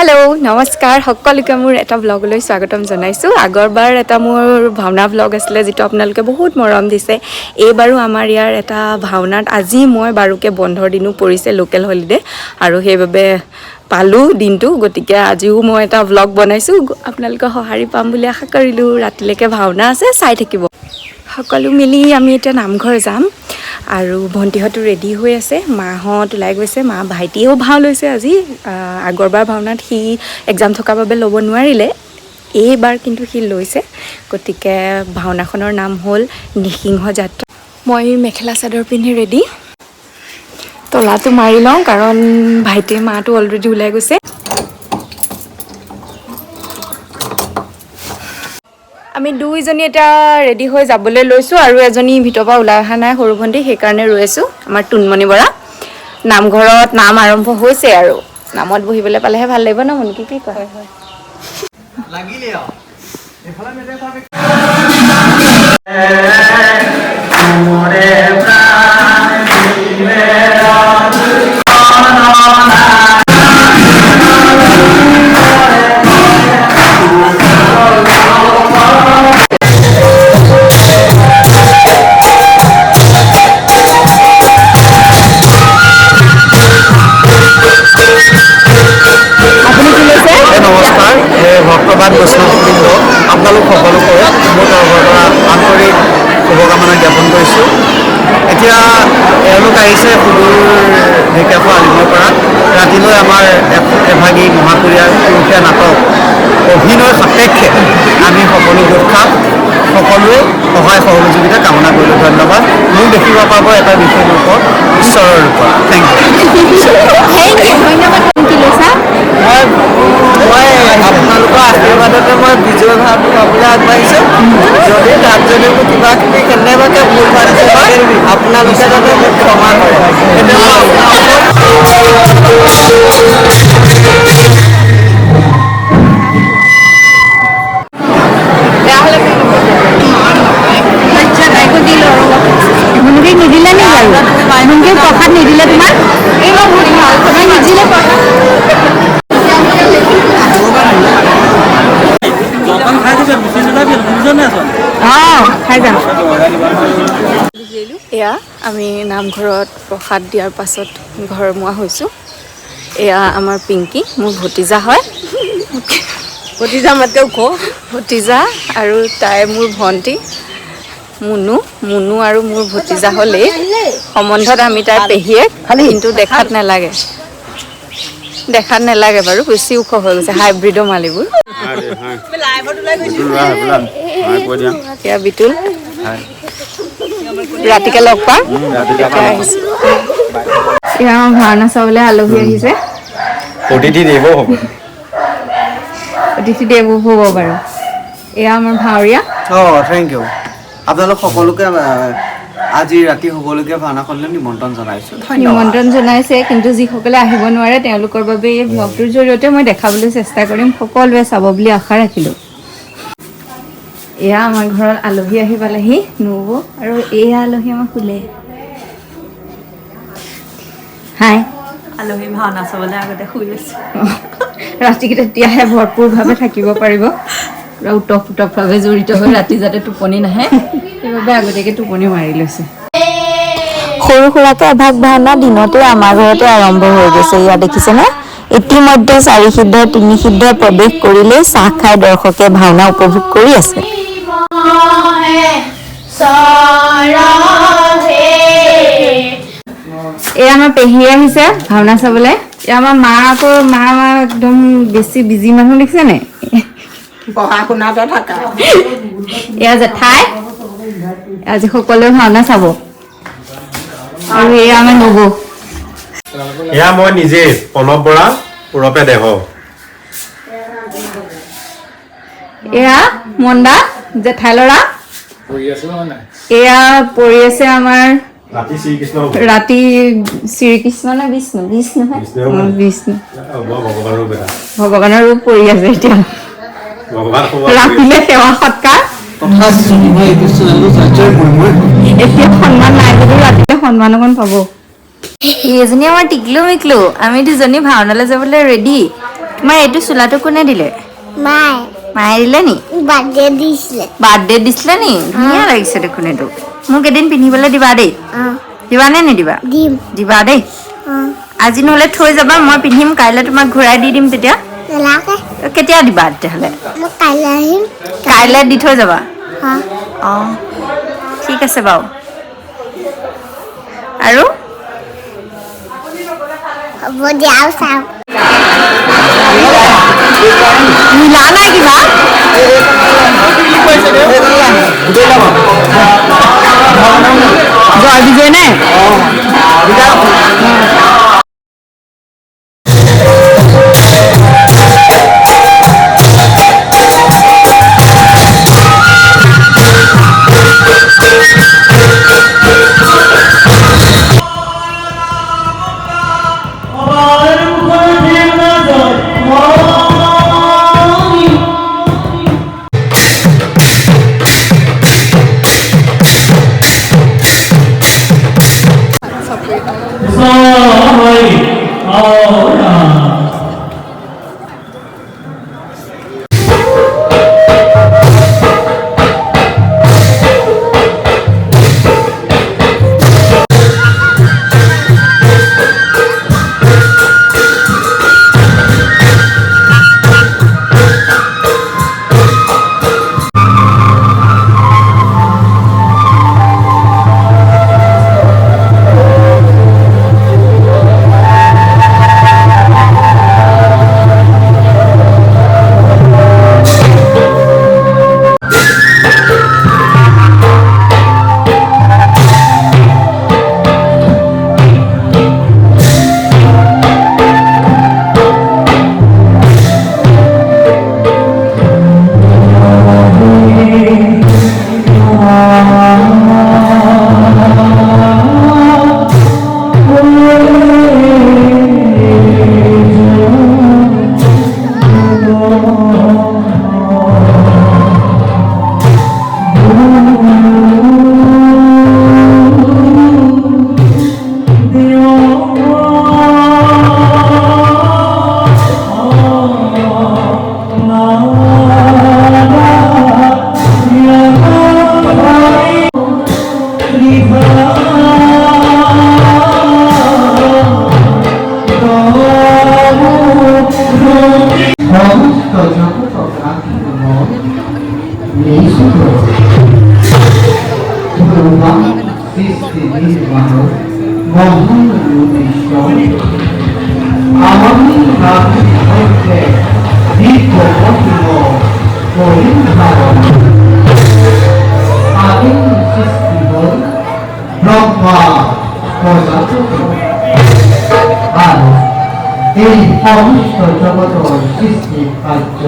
Hello' নমস্কাৰ সকলোকে মোৰ এটা ব্লগলৈ স্বাগতম জনাইছোঁ। আগৰবাৰ এটা মোৰ ভাওনা ব্লগ আছিলে যিটো আপোনালোকে বহুত মৰম দিছে। এইবাৰো আমাৰ ইয়াৰ এটা ভাওনাত আজি মই বাৰুকে বন্ধৰ দিনো পৰিছে লোকেল হলিডে আৰু সেইবাবে পালোঁ দিনটো, গতিকে আজিও মই এটা ব্লগ বনাইছোঁ। আপোনালোকে সঁহাৰি পাম বুলি আশা কৰিলোঁ। ৰাতিলৈকে ভাওনা আছে, চাই থাকিব। সকলো মিলি আমি এতিয়া নামঘৰ যাম আৰু ভণ্টিহঁতো ৰেডি হৈ আছে, মাহঁত ওলাই গৈছে, মা ভাইটিয়েও ভাও লৈছে আজি। আগৰবাৰ ভাওনাত সি এক্সাম থকাৰ বাবে ল'ব নোৱাৰিলে, এইবাৰ কিন্তু সি লৈছে। গতিকে ভাওনাখনৰ নাম হ'ল নৃসিংহ যাত্ৰা। মই মেখেলা চাদৰ পিন্ধি ৰেডি, তলাটো মাৰি লওঁ কাৰণ ভাইটিৰ মাটো অলৰেডি ওলাই গৈছে। আমি দুইজনী এতিয়া ৰেডি হৈ যাবলৈ লৈছোঁ আৰু এজনী ভিতৰৰ পৰা ওলাই অহা নাই, সৰু ভণ্টি, সেইকাৰণে ৰৈ আছোঁ। আমাৰ টুনমণি বৰা। নামঘৰত নাম আৰম্ভ হৈছে আৰু নামত বহিবলৈ পালেহে ভাল লাগিব ন মুনকি, কি কয়? ভক্তবাদ বৈষ্ণৱবৃন্দ, আপোনালোক সকলোকে মোৰ তৰফৰ পৰা আন্তৰিক শুভকামনা জ্ঞাপন কৰিছোঁ। এতিয়া এওঁলোক আহিছে সুদূৰ ঢেকীয়াখোৱা আলিমৰ পৰা। ৰাতিলৈ আমাৰ এভাগী মহাপুৰীয়া পুৰুষীয়া নাটক অভিনয় সাপেক্ষে আমি সকলো গোট খাম। সকলোৱে সহায় সহযোগিতা কামনা কৰিলোঁ। ধন্যবাদ। মোক দেখিব পাব এটা বিশেষ ৰূপত, ঈশ্বৰৰ ৰূপত। Thank you. মই আপোনালোকৰ আশীৰ্বাদতে মই বিজয় ভাৱটো পাবলৈ আগবাঢ়িছোঁ। যদি তাত যদি মোৰ কিবা কিবি কেনেবাকৈ ভুল হোৱা আছে, আপোনালোকে যাতে মোক ক্ষমা কৰে, সেইটো মই নিদিলে নি বাৰু? প্ৰসাদ নিদিলে তোমাক? নিদিলে খাই যাম। এয়া আমি নামঘৰত প্ৰসাদ দিয়াৰ পাছত ঘৰমুৱা হৈছোঁ। এয়া আমাৰ পিংকি, মোৰ ভতিজা হয়। ভতিজা মাতকৈ ওখ ভতিজা, আৰু তাই মোৰ ভণ্টি মুনু। মুনু আৰু মোৰ ভতিজা হ'লেই সম্বন্ধত আমি তাইৰ পেহীয়েক, কিন্তু দেখাত নেলাগে বাৰু, বেছি ওখ হৈ গৈছে, হাইব্ৰিডৰ মালিবোৰ। এয়া বিতুল, ৰাতিকে লগ পাম। এয়া আমাৰ ভাওনা চাবলৈ আলহী আহিছে। অতিথি দেৱো হ'ব বাৰু। এয়া আমাৰ ভাৱৰীয়া। Thank you. আপোনালোক সকলোকে আজি ৰাতি হ'বলগীয়া ভাওনাখনলৈ নিমন্ত্ৰণ জনাইছে, কিন্তু যিসকলে আহিব নোৱাৰে তেওঁলোকৰ বাবে এই ব্লগটোৰ জৰিয়তে মই দেখাবলৈ চেষ্টা কৰিম। সকলোৱে চাব বুলি আশা ৰাখিলোঁ। এয়া আমাৰ ঘৰত আলহী আহি পালেহি, নবৌ, আৰু এয়া আলহী আমাৰ শুলে। হাই। আলহী ভাওনা চাবলৈ আগতে শুই লৈছে। ৰাতিকে তেতিয়াহে ভৰপূৰভাৱে থাকিব পাৰিব, পুৰা উতপ-পুতপভাৱে জড়িত হৈ ৰাতি যাতে টোপনি নাহে, সেইবাবে আগতীয়াকৈ টোপনি মাৰি লৈছে। সৰু সুৰাকে এভাগ ভাওনা দিনতে আমাৰ ঘৰতে আৰম্ভ হৈ গৈছে। ইয়াত দেখিছেনে? ইতিমধ্যে 4 সিদ্ধ 3 সিদ্ধ প্ৰৱেশ কৰিলেই চাহ খাই দৰ্শকে ভাওনা উপভোগ কৰি আছে। এয়া আমাৰ পেহী আহিছে ভাওনা চাবলৈ। এয়া আমাৰ মা একদম বেছি বিজি মানুহ, দেখিছে নে? পঢ়া শুনাতে থাকা। এয়া জেঠাই, আজি সকলোৱে ভাওনা চাব। আৰু এয়া আমাৰ নবৌ। এয়া মই নিজে প্ৰণৱ বৰা, পুৰপে দেহ। এয়া মন্দা, জেঠাই ল'ৰা। এয়া পৰি আছে আমাৰ ৰাতি শ্ৰীকৃষ্ণ নে বিষ্ণু? বিষ্ণু ভগৱানৰ ৰূপ পৰি আছে এতিয়া। ৰাতিলে সেৱা সৎকাৰ এতিয়া সন্মান নাই যদিও ৰাতিলে সন্মান অকণ পাব। এইজনী আমাৰ টিকলু মিকলু, আমি দুজনী ভাওনালৈ যাবলৈ ৰেডি। তোমাৰ এইটো চোলাটো কোনে দিলে? মায়ে মায়ে দিলে নি? বাৰ্থডে দিছিলে। বাৰ্থডে দিছিলে নি? ধুনীয়া লাগিছে দেখোন এইটো। মোক এদিন পিন্ধিবলৈ দিবা দেই। দিবা নে নিদিবা? দিম। দিবা দেই। আজি নহ'লে থৈ যাবা, মই পিন্ধিম, কাইলৈ তোমাক ঘূৰাই দি দিম তেতিয়া। নালাগে। কেতিয়া দিবা তেতিয়াহ'লে? মই কাইলৈ আহিম। কাইলৈ দি থৈ যাবা? অঁ অঁ ঠিক আছে বাৰু। আৰু হ'ব দিয়া আৰু চাওক। মিলা নাই কিবা? জয় বিজয় নে? এই সমস্ত জগতৰ সৃষ্টি কাৰ্য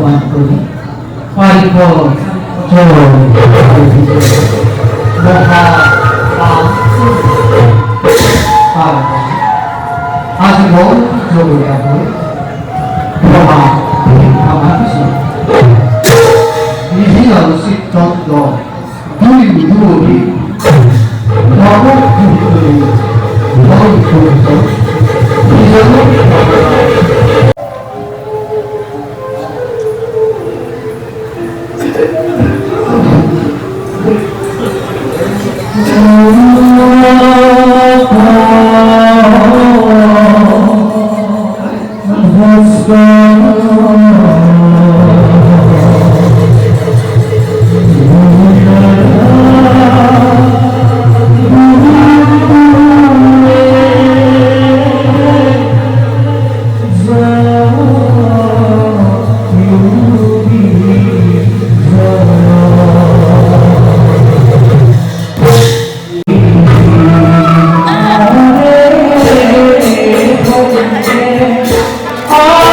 প্রদান করি পারিকর জয় মহা আজীবন যোগে রাখো প্রভা আমাকে নিধিল সিদ্ধান্ত দুই দুই ধর্মক্ষেত্রে ধর্মক্ষেত্র Oh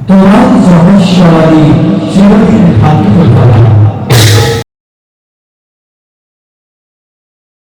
তোমার সমস্যারি চিরদিন থাকি